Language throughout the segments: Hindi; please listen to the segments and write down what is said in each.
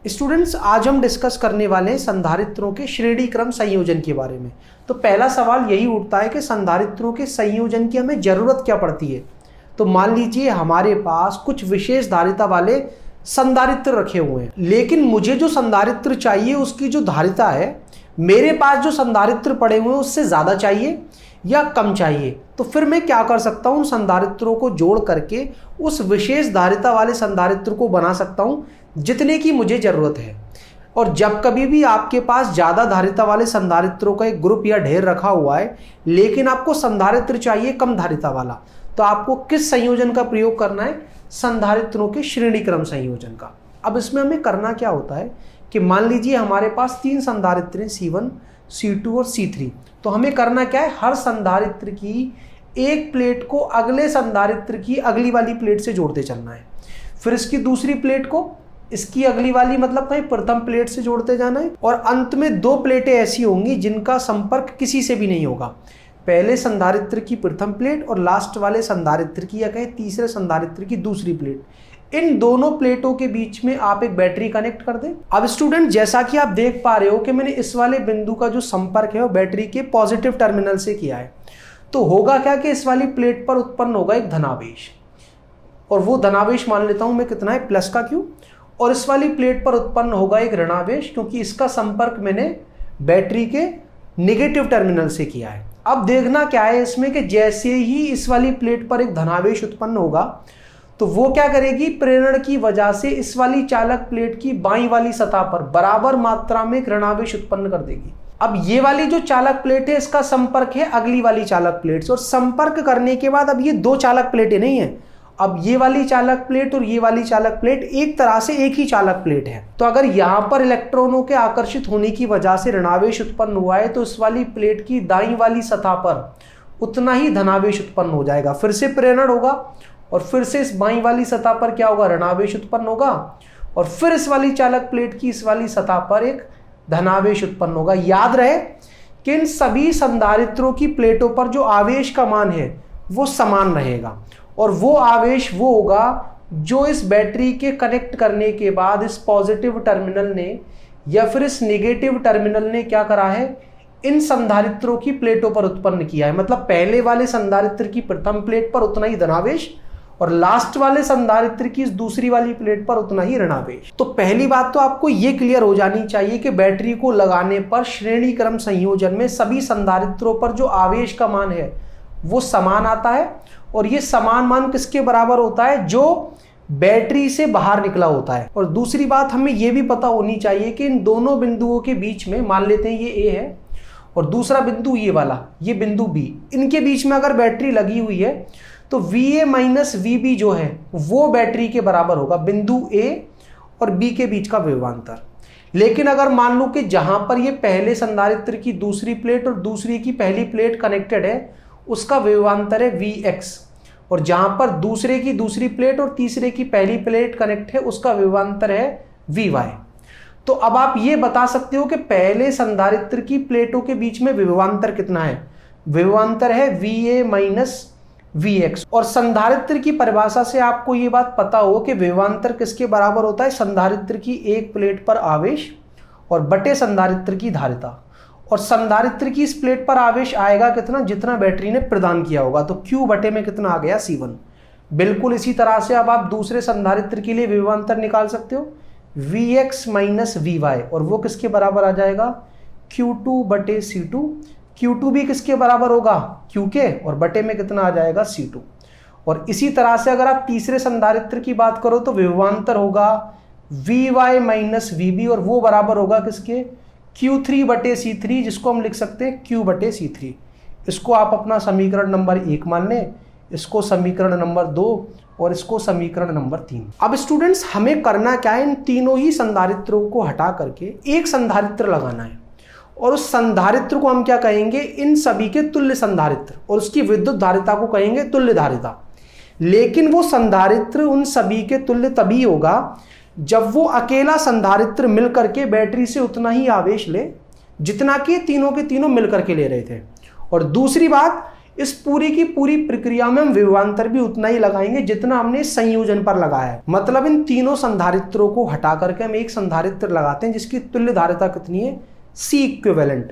स्टूडेंट्स, आज हम डिस्कस करने वाले हैं संधारित्रों के श्रेणी क्रम संयोजन के बारे में। तो पहला सवाल यही उठता है कि संधारित्रों के संयोजन की हमें ज़रूरत क्या पड़ती है। तो मान लीजिए हमारे पास कुछ विशेष धारिता वाले संधारित्र रखे हुए हैं, लेकिन मुझे जो संधारित्र चाहिए उसकी जो धारिता है मेरे पास जो संधारित्र पड़े हुए हैं उससे ज़्यादा चाहिए या कम चाहिए। तो फिर मैं क्या कर सकता हूँ, संधारित्रों को जोड़ करके उस विशेष धारिता वाले संधारित्र को बना सकता हूँ जितने की मुझे ज़रूरत है। और जब कभी भी आपके पास ज़्यादा धारिता वाले संधारित्रों का एक ग्रुप या ढेर रखा हुआ है लेकिन आपको संधारित्र चाहिए कम धारिता वाला, तो आपको किस संयोजन का प्रयोग करना है? संधारित्रों के श्रेणी क्रम संयोजन का। अब इसमें हमें करना क्या होता है कि मान लीजिए हमारे पास 3 संधारित्र हैं, C1, C2 और C3। तो हमें करना क्या है, हर संधारित्र की एक प्लेट को अगले संधारित्र की अगली वाली प्लेट से जोड़ते चलना है, फिर इसकी दूसरी प्लेट को इसकी अगली वाली मतलब कहीं प्रथम प्लेट से जोड़ते जाना है, और अंत में 2 प्लेटें ऐसी होंगी जिनका संपर्क किसी से भी नहीं होगा। पहले संधारित्र की प्रथम प्लेट और लास्ट वाले संधारित्र की या कहें तीसरे संधारित्र की दूसरी प्लेट, इन दोनों प्लेटों के बीच में आप एक बैटरी कनेक्ट कर दें। अब स्टूडेंट, जैसा कि आप देख पा रहे हो कि मैंने इस वाले बिंदु का जो संपर्क है वो बैटरी के पॉजिटिव टर्मिनल से किया है। तो होगा क्या कि इस वाली प्लेट पर उत्पन्न होगा एक धनावेश, और वो धनावेश मान लेता हूं मैं कितना है, प्लस का Q। और इस वाली प्लेट पर उत्पन्न होगा एक ऋणावेश, क्योंकि इसका संपर्क मैंने बैटरी के नेगेटिव टर्मिनल से किया है। अब देखना क्या है इसमें कि जैसे ही इस वाली प्लेट पर एक धनावेश उत्पन्न होगा तो वो क्या करेगी, प्रेरण की वजह से इस वाली चालक प्लेट की बाईं वाली सतह पर बराबर मात्रा में एक ऋणावेश उत्पन्न कर देगी। अब ये वाली जो चालक प्लेट है इसका संपर्क है अगली वाली चालक प्लेट से, और संपर्क करने के बाद अब ये 2 चालक प्लेटें नहीं है, अब ये वाली चालक प्लेट और ये वाली चालक प्लेट एक तरह से एक ही चालक प्लेट है। तो अगर यहां पर इलेक्ट्रॉनों के आकर्षित होने की वजह से ऋणावेश उत्पन्न हुआ है तो इस वाली प्लेट की दाईं वाली सतह पर उतना ही धनावेश उत्पन्न हो जाएगा। फिर से प्रेरण होगा और फिर से इस बाईं वाली सतह पर क्या होगा, ऋणावेश उत्पन्न होगा, और फिर इस वाली चालक प्लेट की इस वाली सतह पर एक धनावेश उत्पन्न होगा। याद रहे कि इन सभी संधारित्रों की प्लेटों पर जो आवेश का मान है वो समान रहेगा, और वो आवेश वो होगा जो इस बैटरी के कनेक्ट करने के बाद इस पॉजिटिव टर्मिनल ने या फिर इस नेगेटिव टर्मिनल ने क्या करा है, इन संधारित्रों की प्लेटों पर उत्पन्न किया है। मतलब पहले वाले संधारित्र की प्रथम प्लेट पर उतना ही धनावेश और लास्ट वाले संधारित्र की इस दूसरी वाली प्लेट पर उतना ही ऋणावेश। तो पहली बात तो आपको ये क्लियर हो जानी चाहिए कि बैटरी को लगाने पर श्रेणी क्रम संयोजन में सभी संधारित्रों पर जो आवेश का मान है वो समान आता है, और ये समान मान किसके बराबर होता है, जो बैटरी से बाहर निकला होता है। और दूसरी बात हमें ये भी पता होनी चाहिए कि इन दोनों बिंदुओं के बीच में, मान लेते हैं ये A है और दूसरा बिंदु ये वाला, ये बिंदु B, इनके बीच में अगर बैटरी लगी हुई है तो VA माइनस VB जो है वो बैटरी के बराबर होगा बिंदु A और B के बीच का विभवांतर। लेकिन अगर मान लो कि जहां पर ये पहले संधारित्र की दूसरी प्लेट और दूसरी की पहली प्लेट कनेक्टेड है उसका विभवांतर है Vx, और जहां पर दूसरे की दूसरी प्लेट और तीसरे की पहली प्लेट कनेक्ट है उसका विभवांतर है Vy। तो अब आप ये बता सकते हो कि पहले संधारित्र की प्लेटों के बीच में विभवांतर कितना है, विभवांतर है Va माइनस Vx। और संधारित्र की परिभाषा से आपको ये बात पता हो कि विभवांतर किसके बराबर होता है, संधारित्र की एक प्लेट पर आवेश और बटे संधारित्र की धारिता। और संधारित्र की इस प्लेट पर आवेश आएगा कितना, जितना बैटरी ने प्रदान किया होगा। तो Q बटे में कितना आ गया, C1। बिल्कुल इसी तरह से अब आप दूसरे संधारित्र के लिए विभवांतर निकाल सकते हो, Vx माइनस Vy, और वो किसके बराबर आ जाएगा, Q2 बटे C2। Q2 भी किसके बराबर होगा, Q के, और बटे में कितना आ जाएगा, C2। और इसी तरह से अगर आप तीसरे संधारित्र की बात करो तो विभवांतर होगा Vy माइनस Vb, और वो बराबर होगा किसके, Q3 बटे C3, जिसको हम लिख सकते हैं Q बटे C3। इसको आप अपना समीकरण नंबर 1 मान लें, इसको समीकरण नंबर 2 और इसको समीकरण नंबर 3। अब स्टूडेंट्स, हमें करना क्या है, इन तीनों ही संधारित्रों को हटा करके एक संधारित्र लगाना है, और उस संधारित्र को हम क्या कहेंगे, इन सभी के तुल्य संधारित्र, और उसकी विद्युत धारिता को कहेंगे तुल्य धारिता। लेकिन वो संधारित्र उन सभी के तुल्य तभी होगा जब वो अकेला संधारित्र मिल करके बैटरी से उतना ही आवेश ले जितना कि तीनों के तीनों मिल करके ले रहे थे। और दूसरी बात, इस पूरी की पूरी प्रक्रिया में हम विभवांतर भी उतना ही लगाएंगे जितना हमने इस संयोजन पर लगाया है। मतलब इन तीनों संधारित्रों को हटा करके हम एक संधारित्र लगाते हैं जिसकी तुल्य धारिता कितनी है, C इक्विवेलेंट।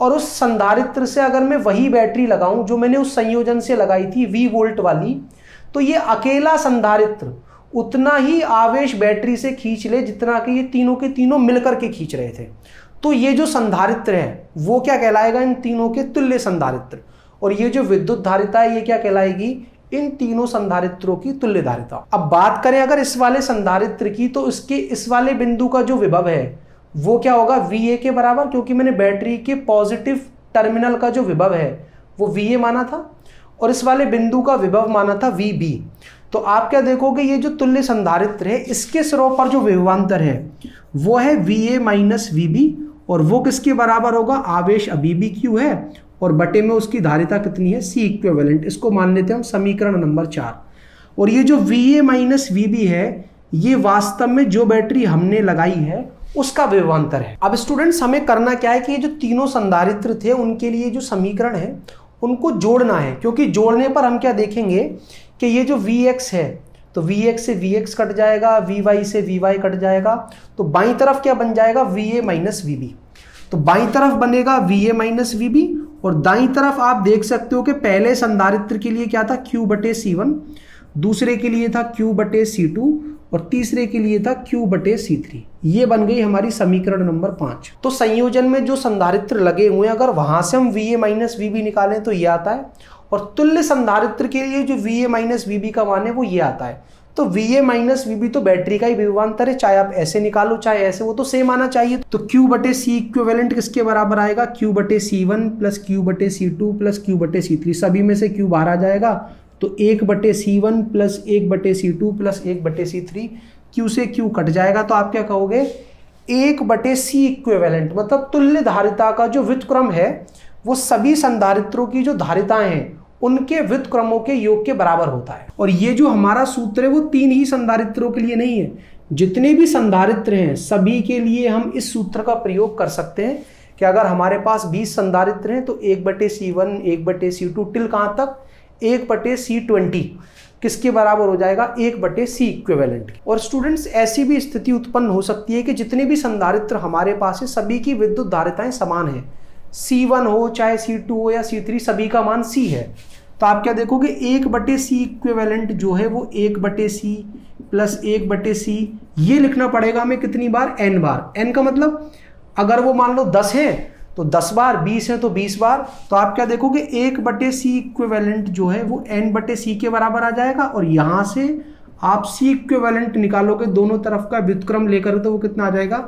और उस संधारित्र से अगर मैं वही बैटरी लगाऊं जो मैंने उस संयोजन से लगाई थी V वोल्ट वाली, तो ये अकेला संधारित्र उतना ही आवेश बैटरी से खींच ले जितना कि ये तीनों के तीनों मिलकर के खींच रहे थे। तो ये जो संधारित्र है वो क्या कहलाएगा, इन तीनों के तुल्य संधारित्र। और ये जो विद्युत धारिता है ये क्या कहलाएगी, इन तीनों संधारित्रों की तुल्य धारिता। अब बात करें अगर इस वाले संधारित्र की, तो इसके इस वाले बिंदु का जो विभव है वो क्या होगा, VA के बराबर, क्योंकि मैंने बैटरी के पॉजिटिव टर्मिनल का जो विभव है वो VA माना था और इस वाले बिंदु का विभव माना था VB। तो आप क्या देखोगे, ये जो तुल्य संधारित्र है इसके सिरों पर जो विभवांतर है वो है VA माइनस VB, और वो किसके बराबर होगा, आवेश अभी भी Q है और बटे में उसकी धारिता कितनी है, C इक्विवेलेंट। इसको मान लेते हैं हम समीकरण नंबर 4। और ये जो VA माइनस VB है ये वास्तव में जो बैटरी हमने लगाई है उसका विभवांतर है। अब स्टूडेंट्स हमें करना क्या है कि ये जो तीनों संधारित्र थे उनके लिए जो समीकरण है उनको जोड़ना है, क्योंकि जोड़ने पर हम क्या देखेंगे कि ये जो Vx है तो Vx से Vx कट जाएगा, Vy से Vy कट जाएगा, तो बाईं तरफ क्या बन जाएगा, VA माइनस VB। तो बाईं तरफ बनेगा VA माइनस VB और दाईं तरफ आप देख सकते हो कि पहले संधारित्र के लिए क्या था, Q बटे C1, दूसरे के लिए था Q बटे C2 और तीसरे के लिए था Q बटे C3। ये बन गई हमारी समीकरण नंबर 5। तो संयोजन में जो संधारित्र लगे हुए हैं अगर वहां से हम VA माइनस VB निकालें तो ये आता है, और तुल्य संधारित्र के लिए जो VA माइनस VB का मान है वो ये आता है। तो VA माइनस VB तो बैटरी का ही विभवांतर है, चाहे आप ऐसे निकालो चाहे ऐसे, वो तो सेम आना चाहिए। तो Q बटे C इक्विवेलेंट किसके बराबर आएगा, Q बटे C1 प्लस Q बटे C2 प्लस Q बटे C3। सभी में से Q बाहर आ जाएगा तो 1 बटे C1 प्लस 1 बटे C2 प्लस 1 बटे C3, Q से Q कट जाएगा तो आप क्या कहोगे, 1 बटे C इक्विवेलेंट। मतलब तुल्य धारिता का जो व्युत्क्रम है वो सभी संधारित्रों की जो धारिताएं हैं उनके व्युत्क्रमों के योग के बराबर होता है। और ये जो हमारा सूत्र है वो 3 ही संधारित्रों के लिए नहीं है, जितने भी संधारित्र हैं सभी के लिए हम इस सूत्र का प्रयोग कर सकते हैं कि अगर हमारे पास 20 संधारित्र हैं तो 1 बटे C1 1 बटे C2 टिल कहाँ तक 1 बटे C20 किसके बराबर हो जाएगा, 1 बटे C इक्विवेलेंट। और स्टूडेंट्स ऐसी भी स्थिति उत्पन्न हो सकती है कि जितने भी संधारित्र हमारे पास है सभी की विद्युत धारिताएं समान है, C1 हो चाहे C2 हो या C3 सभी का मान C है। तो आप क्या देखोगे, 1 बटे C इक्विवेलेंट जो है वो 1 बटे C प्लस 1 बटे C, ये लिखना पड़ेगा हमें कितनी बार, n बार। n का मतलब अगर वो मान लो 10 है तो 10 बार, 20 है तो 20 बार। तो आप क्या देखोगे, 1 बटे C इक्विवेलेंट जो है वो n बटे C के बराबर आ जाएगा, और यहां से आप C इक्विवेलेंट निकालोगे दोनों तरफ का व्युत्क्रम लेकर तो वो कितना आ जाएगा,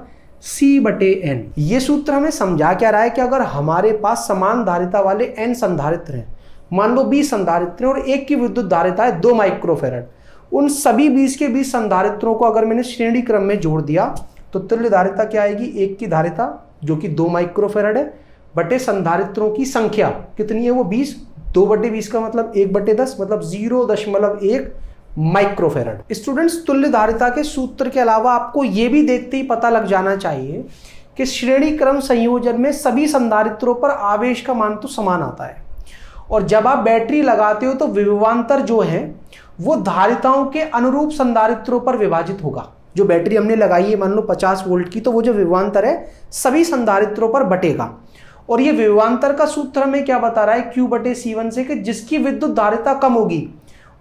C बटे n। ये सूत्र हमें समझा क्या रहा है कि अगर हमारे पास समान धारिता वाले n संधारित्र हैं, मान लो 20 संधारित्र हैं और एक की विद्युत धारिता है 2 माइक्रोफेरेड, उन सभी 20 के 20 संधारित्रों को अगर मैंने श्रेणी क्रम में जोड़ दिया तो तुल्य धारिता क्या आएगी, एक की धारिता जो कि 2 माइक्रोफेरेड है बटे संधारित्रों की संख्या कितनी है वो 20, 2 बटे 20 का मतलब 1 बटे 10 मतलब 0.1 माइक्रोफेरेड। स्टूडेंट्स तुल्य धारिता के सूत्र के अलावा आपको ये भी देखते ही पता लग जाना चाहिए कि श्रेणी क्रम संयोजन में सभी संधारित्रों पर आवेश का मान तो समान आता है, और जब आप बैटरी लगाते हो तो विभवांतर जो है वो धारिताओं के अनुरूप संधारित्रों पर विभाजित होगा। जो बैटरी हमने लगाई है मान लो 50 वोल्ट की, तो वो जो विभवांतर है सभी संधारित्रों पर बटेगा। और ये विभवांतर का सूत्र हमें क्या बता रहा है, Q बटे C1 से कि जिसकी विद्युत धारिता कम होगी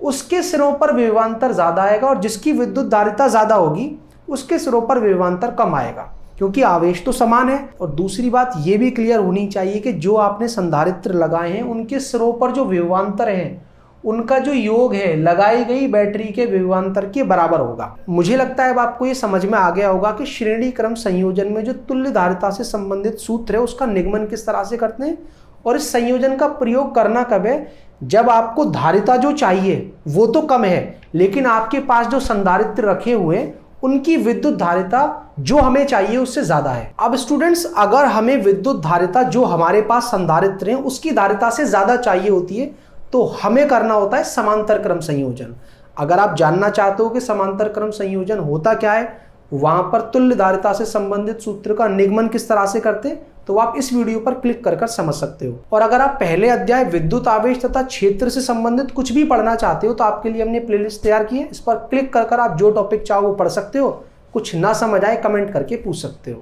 उसके सिरों पर विभवांतर ज्यादा आएगा, और जिसकी विद्युत धारिता ज्यादा होगी उसके सिरों पर विभवांतर कम आएगा, क्योंकि आवेश तो समान है। और दूसरी बात ये भी क्लियर होनी चाहिए कि जो आपने संधारित्र लगाए हैं उनके सिरों पर जो विभवांतर है उनका जो योग है लगाई गई बैटरी के विभवांतर के बराबर होगा। मुझे लगता है अब आपको ये समझ में आ गया होगा कि श्रेणी क्रम संयोजन में जो तुल्य धारिता से संबंधित सूत्र है उसका निगमन किस तरह से करते हैं, और इस संयोजन का प्रयोग करना कब है, जब आपको धारिता जो चाहिए वो तो कम है लेकिन आपके पास जो संधारित्र रखे हुए उनकी विद्युत धारिता जो हमें चाहिए उससे ज्यादा है। अब स्टूडेंट्स अगर हमें विद्युत धारिता जो हमारे पास संधारित्र है उसकी धारिता से ज्यादा चाहिए होती है तो हमें करना होता है समांतर क्रम संयोजन। अगर आप जानना चाहते हो कि समांतर क्रम संयोजन होता क्या है, वहां पर तुल्य धारिता से संबंधित सूत्र का निगमन किस तरह से करते, तो आप इस वीडियो पर क्लिक कर समझ सकते हो। और अगर आप पहले अध्याय विद्युत आवेश तथा क्षेत्र से संबंधित कुछ भी पढ़ना चाहते हो तो आपके लिए हमने प्लेलिस्ट तैयार की है, इस पर क्लिक कर आप जो टॉपिक चाहो वो पढ़ सकते हो। कुछ ना समझ आए कमेंट करके पूछ सकते हो।